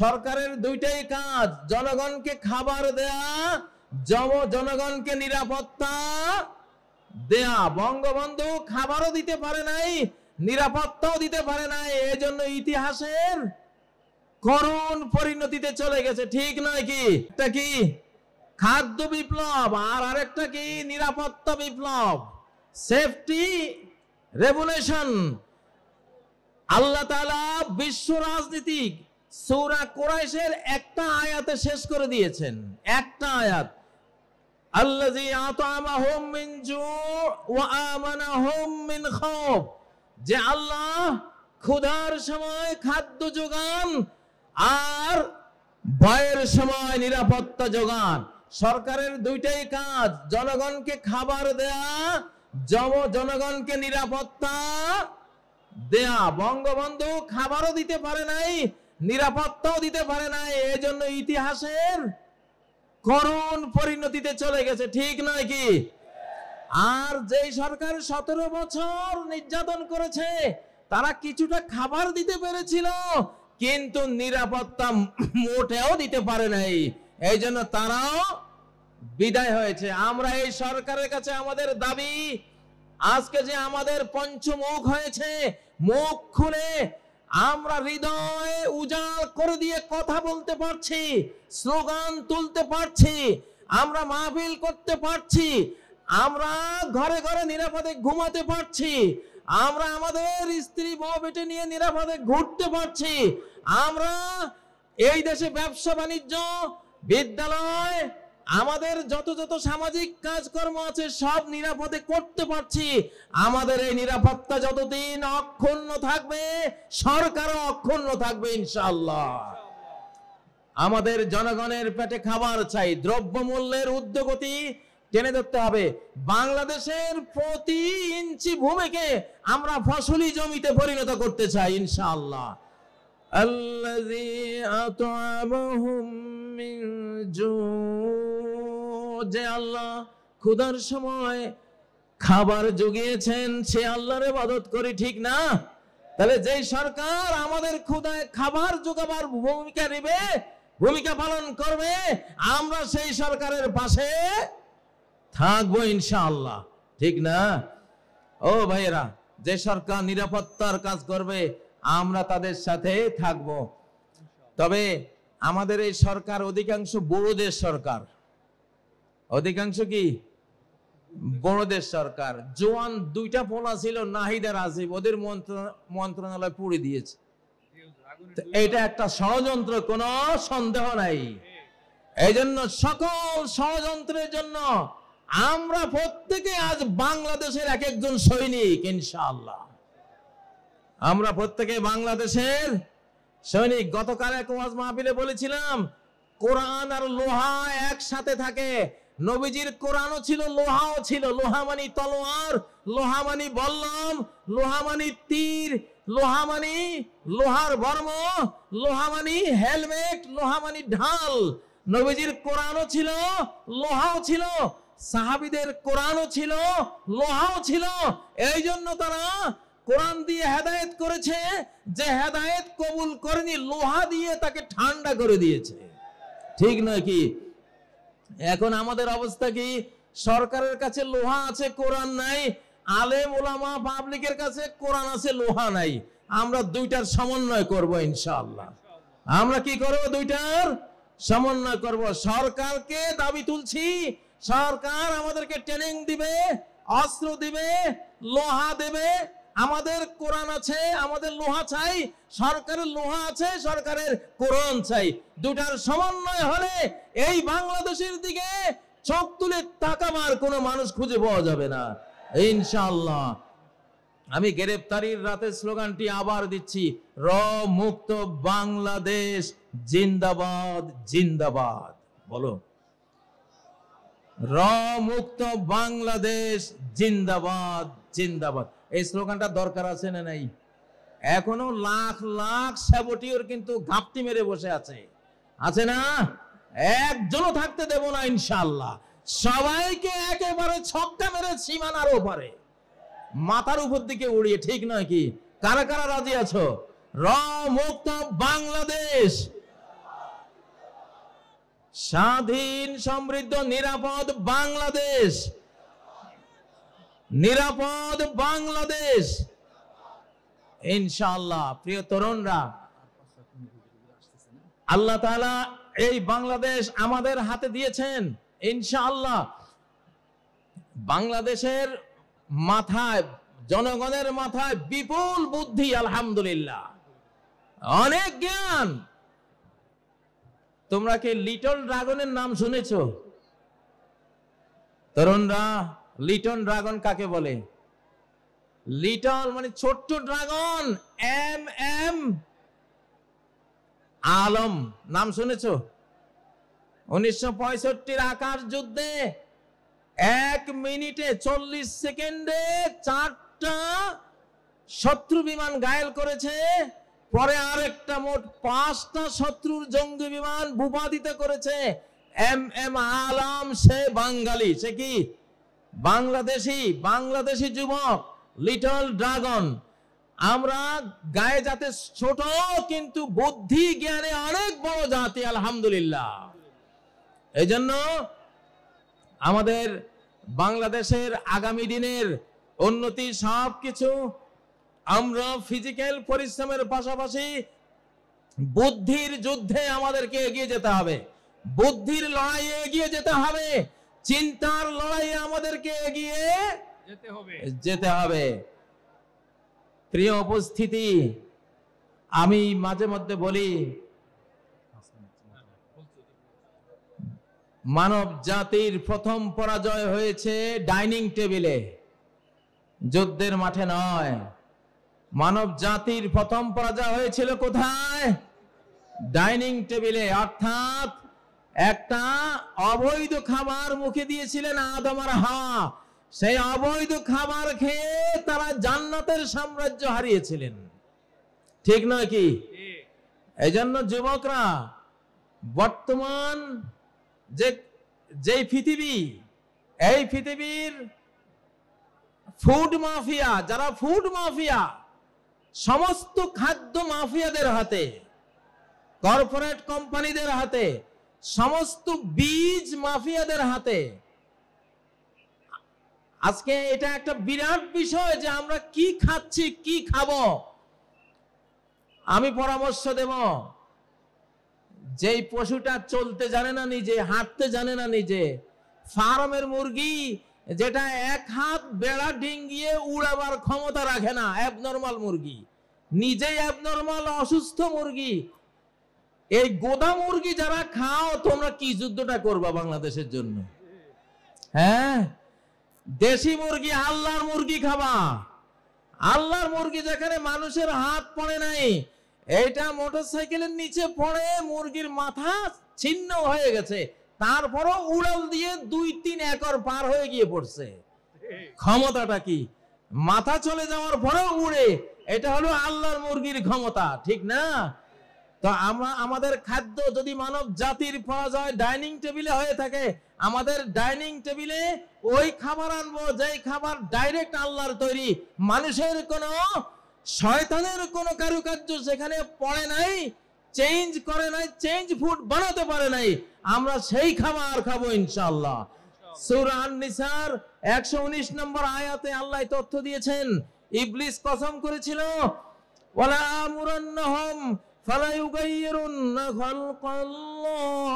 সরকারের দুইটাই কাজ, জনগণকে খাবার দেয়া, জনগণকে নিরাপত্তা দেয়া। বঙ্গবন্ধু খাবারও দিতে পারে নাই, নিরাপত্তাও দিতে পারে নাই, এজন্য ইতিহাসের করুণ পরিণতিতে চলে গেছে। ঠিক নয় কি? একটা কি খাদ্য বিপ্লব, আর আরেকটা কি নিরাপত্তা বিপ্লব, সেফটি রেভলিউশন। আল্লাহ তাআলা বিশ্ব রাজনীতি সূরা কুরাইশের একটা আয়াতে শেষ করে দিয়েছেন। একটা আয়াত, আল্লাযী আত'আমাহুম মিন জু' ওয়া আমানাহুম মিন খাউফ, যে আল্লাহ ক্ষুধার সময় খাদ্য যোগান আর ভয়ের সময় নিরাপত্তা যোগান। সরকারের দুইটাই কাজ, জনগণকে খাবার দেয়া, জনগণকে নিরাপত্তা দেয়া। বঙ্গবন্ধু খাবারও দিতে পারে নাই, নিরাপত্তাও দিতে পারে নাই, এজন্য ইতিহাসের করুণ পরিণতিতে চলে গেছে। ঠিক নয় কি? আর যেই সরকার 17 বছর নির্যাতন করেছে, তারা কিছুটা খাবার দিতে পেরেছিল, কিন্তু নিরাপত্তা মোটেও দিতে পারে নাই, এই জন্য তারাও বিদায় হয়েছে। আমরা এই সরকারের কাছে আমাদের দাবি, আজকে যে আমাদের পঞ্চমুখ হয়েছে, মুখ খুলে আমরা হৃদয় উজাড় করে দিয়ে কথা বলতে পারছি, স্লোগান তুলতে পারছি, আমরা মাহফিল করতে পারছি, আমরা ঘরে ঘরে নিরাপদে ঘুমাতে পারছি, আমরা আমাদের স্ত্রী বউ বেটে নিয়ে নিরাপদে ঘুরতে পারছি, আমরা এই দেশে ব্যবসা বাণিজ্য, বিদ্যালয়, আমাদের যত যত সামাজিক কাজকর্ম আছে সব নিরাপদে করতে পারছি। আমাদের এই নিরাপত্তা যতদিন অক্ষুণ্ণ থাকবে, সরকারও অক্ষুণ্ণ থাকবে ইনশাআল্লাহ। আমাদের জনগণের পেটে খাবার চাই, দ্রব্যমূল্যের ঊর্ধ্বগতি টেনে ধরতে হবে। বাংলাদেশের প্রতি ইঞ্চি ভূমিকে আমরা ফসলি জমিতে পরিণত করতে চাই ইনশাআল্লাহ। আল্লাযী আত'আমাহুম মিন জু', যে আল্লাহ ক্ষুধার সময় খাবার জুগিয়েছেন, সে আল্লাহর ইবাদত করি, ঠিক না? তাহলে যেই সরকার আমাদের ক্ষুধায় খাবার জোগাবার ভূমিকা নেবে, ভূমিকা পালন করবে, আমরা সেই সরকারের পাশে থাকবো ইনশাআল্লাহ, ঠিক না? ও ভাইয়েরা, যে সরকার নিরাপত্তার কাজ করবে আমরা তাদের সাথে থাকব। তবে আমাদের এই সরকার অধিকাংশ বড়দের সরকার, অধিকাংশ কি বড়দের সরকার। জোয়ান দুইটা পোলা ছিল, নাহিদ আর আসিফ, ওদের মন্ত্রণালয় পুড়ে দিয়েছে। এটা একটা ষড়যন্ত্র, কোনো সন্দেহ নাই। এই জন্য সকল ষড়যন্ত্রের জন্য আমরা প্রত্যেকে আজ বাংলাদেশের এক একজন সৈনিক ইনশাআল্লাহ। আমরা প্রত্যেকে বাংলাদেশের সৈনিক। গতকাল এক ওয়াজ মাহফিলে বলেছিলাম, কোরআন আর লোহা একসাথে থাকে। নবীজির কোরআনও ছিল, লোহাও ছিল। লোহা মানি তলোয়ার, লোহা মানি বল্লম, লোহা মানি তীর, লোহা মানি লোহার বর্ম, লোহা মানি হেলমেট, লোহা মানি ঢাল। নবীজির কোরআনও ছিল, লোহাও ছিল। সাহাবীদের কোরআনও ছিল, লোহাও ছিল। এই জন্য তারা কোরআন দিয়ে হেদায়েত করেছে, যে হেদায়েত কবুল করেনি লোহা দিয়ে তাকে ঠান্ডা করে দিয়েছে, ঠিক নয় কি? এখন আমাদের অবস্থা কি? সরকারের কাছে লোহা আছে, কোরআন নাই। আলেম ওলামা পাবলিকের কাছে কোরআন আছে, লোহা নাই। আমরা দুইটার সমন্বয় করব ইনশাআল্লাহ। আমরা কি করব? দুইটার সমন্বয় করব। সরকারকে দাবি তুলছি, সরকার আমাদেরকে ট্রেনিং দিবে, অস্ত্র দিবে, লোহা দেবে। আমাদের কোরআন আছে, আমাদের লোহা চাই। সরকারের লোহা আছে, সরকারের কোরআন চাই। দুটার সমন্বয় হলে এই বাংলাদেশের দিকে চোখ তুলে তাকাবার কোনো মানুষ খুঁজে পাওয়া যাবে না ইনশাআল্লাহ। আমি গ্রেফতারির রাতের স্লোগানটি আবার দিচ্ছি, র মুক্ত বাংলাদেশ জিন্দাবাদ জিন্দাবাদ। বলো, র মুক্ত বাংলাদেশ জিন্দাবাদ জিন্দাবাদ। এই স্লোগানটা দরকার আছে না নাই? এখনো লাখ লাখ সাবটিওর কিন্তু ঘাপটি মেরে বসে আছে, আছে না? একজনও থাকতে দেব না ইনশাআল্লাহ। সবাইকে একেবারে ছক্কা মেরে সীমানার ওপারে, মাথার উপর দিকে উড়িয়ে, ঠিক নয় কি? কারা কারা রাজি আছো? র মুক্ত বাংলাদেশ স্বাধীন সমৃদ্ধ নিরাপদ বাংলাদেশ, নিরাপদ বাংলাদেশ ইনশাআল্লাহ। প্রিয় তরুণরা, আল্লাহ তাআলা এই বাংলাদেশ আমাদের হাতে দিয়েছেন ইনশাআল্লাহ। বাংলাদেশের মাথায়, জনগণের মাথায় বিপুল বুদ্ধি, আলহামদুলিল্লাহ, অনেক জ্ঞান। তোমরা কি লিটল ড্রাগনের নাম শুনেছো? তরুণরা, লিটল ড্রাগন কাকে বলে? লিটল মানে ছোট্ট ড্রাগন, এম এম আলম নাম শুনেছো? 1965 আকাশ যুদ্ধে 1 মিনিটে 40 সেকেন্ডে 4টা শত্রু বিমান ঘায়েল করেছে। পরে আরেকটা মোট 5টা শত্রুর জঙ্গি বিমান ভূপাতিত করেছে। এম এম আলম সে বাঙালি, সে কি বাংলাদেশি যুবক, লিটল ড্রাগন। আমরা গায়ে যাতে ছোট কিন্তু বুদ্ধি জ্ঞানে অনেক বড় জাতি, আলহামদুলিল্লাহ। এই জন্য আমাদের বাংলাদেশের আগামী দিনের উন্নতি সবকিছু আমরা ফিজিক্যাল পরিশ্রমের পাশাপাশি বুদ্ধির যুদ্ধে আমাদেরকে এগিয়ে যেতে হবে, বুদ্ধির লড়াইয়ে এগিয়ে যেতে হবে, চিন্তার লড়াইয়ে আমাদেরকে এগিয়ে যেতে হবে। প্রিয় উপস্থিতি, আমি মাঝে মধ্যে বলি, মানব জাতির প্রথম পরাজয় হয়েছে ডাইনিং টেবিলে, যুদ্ধের মাঠে নয়। মানব জাতির প্রথম পরাজয় হয়েছিল কোথায়? ডাইনিং টেবিলে। অর্থাৎ একটা অবৈধ খাবার মুখে দিয়েছিলেন আদম আর হাওয়া, সেই অবৈধ খাবার খেয়ে তারা জান্নাতের সাম্রাজ্য হারিয়েছিলেন, ঠিক নয় কি? এই জন্য যুবকরা, বর্তমান যে পৃথিবী, এই পৃথিবীর ফুড মাফিয়া, যারা ফুড মাফিয়া, সমস্ত খাদ্য মাফিয়াদের হাতে, কর্পোরেট কোম্পানিদের হাতে, সমস্ত বীজ মাফিয়াদের হাতে। আজকে এটা একটা বিরাট বিষয় যে আমরা কি খাচ্ছি, কি খাবো। আমি পরামর্শ দেব, যেই পশুটা চলতে জানে না নিজে, হাঁটতে জানে না নিজে, ফার্মের মুরগি যেটা 1 হাত বেড়া ডিঙ্গিয়ে উড়াবার ক্ষমতা রাখে না, অ্যাবনর্মাল মুরগি, নিজেই অ্যাবনর্মাল অসুস্থ মুরগি, এই গোদা মুরগি যারা খাও, তোমরা কি যুদ্ধটা করবা বাংলাদেশের জন্য? হ্যাঁ, দেশি মুরগি, আল্লাহর মুরগি খাবা। আল্লাহর মুরগি যেখানে মানুষের হাত পড়ে নাই, এইটা মোটরসাইকেলের নিচে পড়ে মুরগির মাথা ছিন্ন হয়ে গেছে, তারপরও উড়াল দিয়ে 2-3 একর পার হয়ে গিয়ে পড়ছে। ক্ষমতাটা কি? মাথা চলে যাওয়ার পরেও উড়ে, এটা হলো আল্লাহর মুরগির ক্ষমতা, ঠিক না? তো আমাদের খাদ্য যদি মানব জাতির পরাজয় ডাইনিং টেবিলে হয়ে থাকে, আমাদের ডাইনিং টেবিলে ওই খাবার আনবো যেই খাবার ডাইরেক্ট আল্লাহর তৈরি, মানুষের কোন, শয়তানের কোন কারুকার্য সেখানে পড়ে নাই, চেঞ্জ করে নাই, চেঞ্জ ফুড বানাতে পারে নাই। আমরা সেই খাবার খাবো ইনশাআল্লাহ। সূরা আন-নিসার 119 নম্বর আয়াতে আল্লাহ তথ্য দিয়েছেন, ইবলিস কসম করেছিল, ওয়ালা আমুরান্নাহুম ফালা ইউগাইয়িরুন্না খালকাল্লাহ,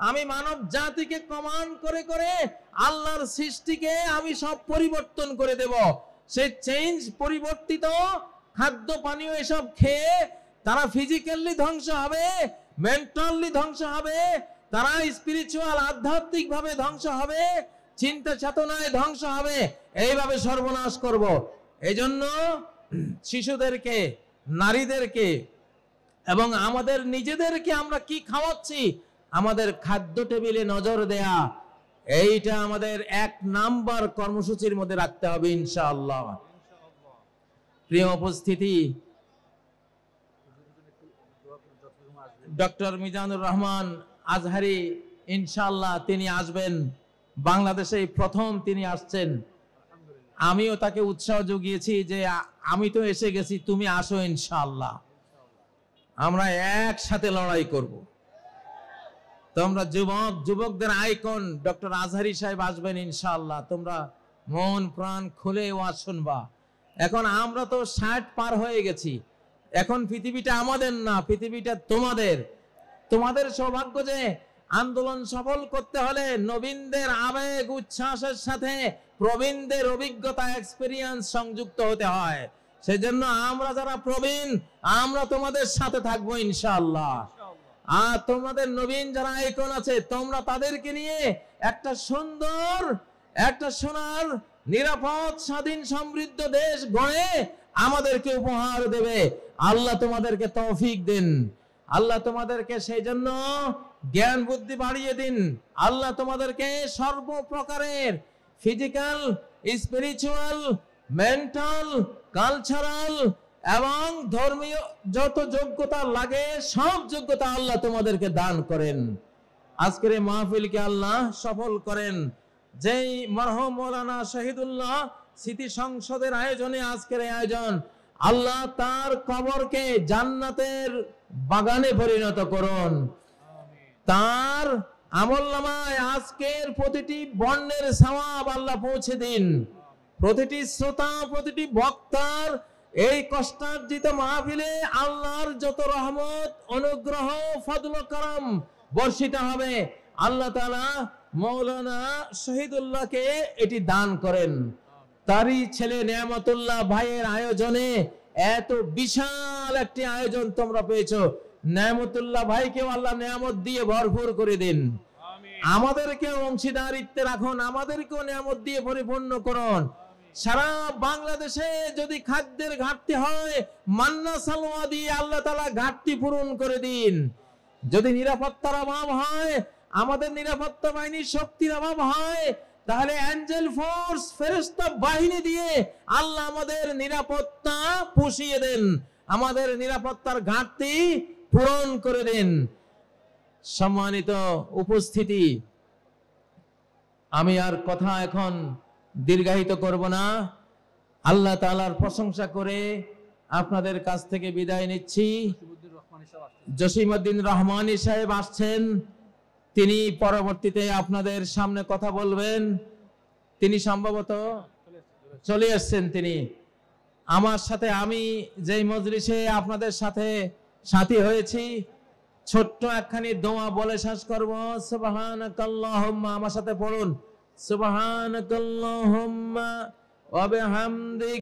আমি মানব জাতিকে কমান্ড করে করে আল্লাহর সৃষ্টিকে আমি সব পরিবর্তন করে দেব। সেই চেঞ্জ, পরিবর্তিত খাদ্য পানীয় এসব খেয়ে তারা ফিজিক্যালি ধ্বংস হবে, মেন্টালি ধ্বংস হবে, তারা স্পিরিচুয়াল, আধ্যাত্মিক ভাবে ধ্বংস হবে, চিন্তা চেতনায় ধ্বংস হবে। এইভাবে সর্বনাশ করব। এই জন্য শিশুদেরকে, নারীদেরকে এবং আমাদের নিজেদেরকে আমরা কি খাওয়াচ্ছি, আমাদের খাদ্য টেবিলে নজর দেয়া, এইটা আমাদের 1 নাম্বার কর্মসূচির মধ্যে রাখতে হবে ইনশাআল্লাহ। প্রিয় উপস্থিতি, ডক্টর মিজানুর রহমান আজহারি ইনশাআল্লাহ তিনি আসবেন বাংলাদেশে, প্রথম তিনি আসছেন। আমিও তাকে উৎসাহ জুগিয়েছি যে আমি তো এসে গেছি, তুমি আসো ইনশাআল্লাহ, আমরা একসাথে লড়াই করব। তোমরা যুবকদের আইকন ডক্টর আজহারি সাহেব আসবেন ইনশাআল্লাহ। তোমরা মন প্রাণ খুলে ওয়াজ শুনবা। এখন আমরা তো 60 পার হয়ে গেছি, এখন পৃথিবীটা আমাদের না, পৃথিবীটা তোমাদের। তোমাদের সৌভাগ্য যে আন্দোলন সফল করতে হলে নবীনদের আবেগ উচ্ছ্বাসের সাথে প্রবীণদের অভিজ্ঞতা এক্সপেরিয়েন্স সংযুক্ত হতে হয়। সেজন্য আমরা যারা প্রবীণ আমরা তোমাদের সাথে থাকবো ইনশাআল্লাহ। আর তোমাদের নবীন যারা আইকন আছে তোমরা তাদেরকে নিয়ে একটা সুন্দর, একটা সোনার নিরাপদ স্বাধীন সমৃদ্ধ দেশ গড়ে আমাদেরকে উপহার দেবে। আল্লাহ তোমাদেরকে তৌফিক দিন, আল্লাহ তোমাদেরকে সেই জন্য জ্ঞান বুদ্ধি বাড়িয়ে দিন। আল্লাহ তোমাদেরকে সর্বপ্রকারের ফিজিক্যাল, স্পিরিচুয়াল, মেন্টাল, কালচারাল এবং ধর্মীয় যত যোগ্যতা লাগে সব যোগ্যতা আল্লাহ তোমাদেরকে দান করেন। আজকের এই মাহফিলকে আল্লাহ সফল করেন। যেই মরহুম মৌলানা শহীদুল্লাহ স্মৃতি সংসদের আয়োজনে আজকের এই আয়োজন, আল্লাহ তার কবরকে জান্নাতের বাগানে পরিণত করুন। তার আমলনামায় আজকের প্রতিটি বর্ণের সওয়াব আল্লাহ পৌঁছে দিন। প্রতিটি শ্রোতা, প্রতিটি বক্তার এই কষ্টার্জিত মাহফিলে আল্লাহর যত রহমত, অনুগ্রহ, ফজল ও করম বর্ষিত হবে, আল্লাহ তাআলা মৌলানা শহীদুল্লাহকে এটি দান করেন। তারই ছেলে নেয়ামতুল্লাহ ভাইয়ের আয়োজনে এত বিশাল একটি আয়োজন তোমরা পেয়েছো। নেয়ামতুল্লাহ ভাইকেও আল্লাহ নেয়ামত দিয়ে ভরপুর করে দিন। আমাদেরকেও অংশীদারিত্বে রাখুন, আমাদেরকেও নেয়ামত দিয়ে পরিপূর্ণ করুন। সারা বাংলাদেশে যদি খাদ্যের ঘাটতি হয়, মান্না সালোয়া দিয়ে আল্লাহ তাআলা ঘাটতি পূরণ করে দিন। যদি নিরাপত্তার অভাব হয়, আমাদের নিরাপত্তা বাহিনীর শক্তির অভাব হয়, তাহলে অ্যাঞ্জেল ফোর্স, ফেরেশতা বাহিনী দিয়ে আল্লাহ আমাদের নিরাপত্তা পুষিয়ে দেন, আমাদের নিরাপত্তার ঘাটতি পূরণ করে দেন। সম্মানিত উপস্থিতি, আমি আর কথা এখন দীর্ঘায়িত করব না। আল্লাহ তাআলার প্রশংসা করে আপনাদের কাছ থেকে বিদায় নিচ্ছি। জসিমউদ্দিন রহমানী সাহেব আসছেন, তিনি পরবর্তীতে আপনাদের সামনে কথা বলবেন। তিনি সম্ভবত চলে আসছেন। তিনি আমার সাথে, আমি যেই মজলিসে আপনাদের সাথে সাথী হয়েছি, ছোট্ট একখানি দোয়া বলে শেষ করব। সুবহানাকাল্লাহুম্মা, আমার সাথে পড়ুন, সুবহানাকাল্লাহুম্মা ওয়া বিহামদিক।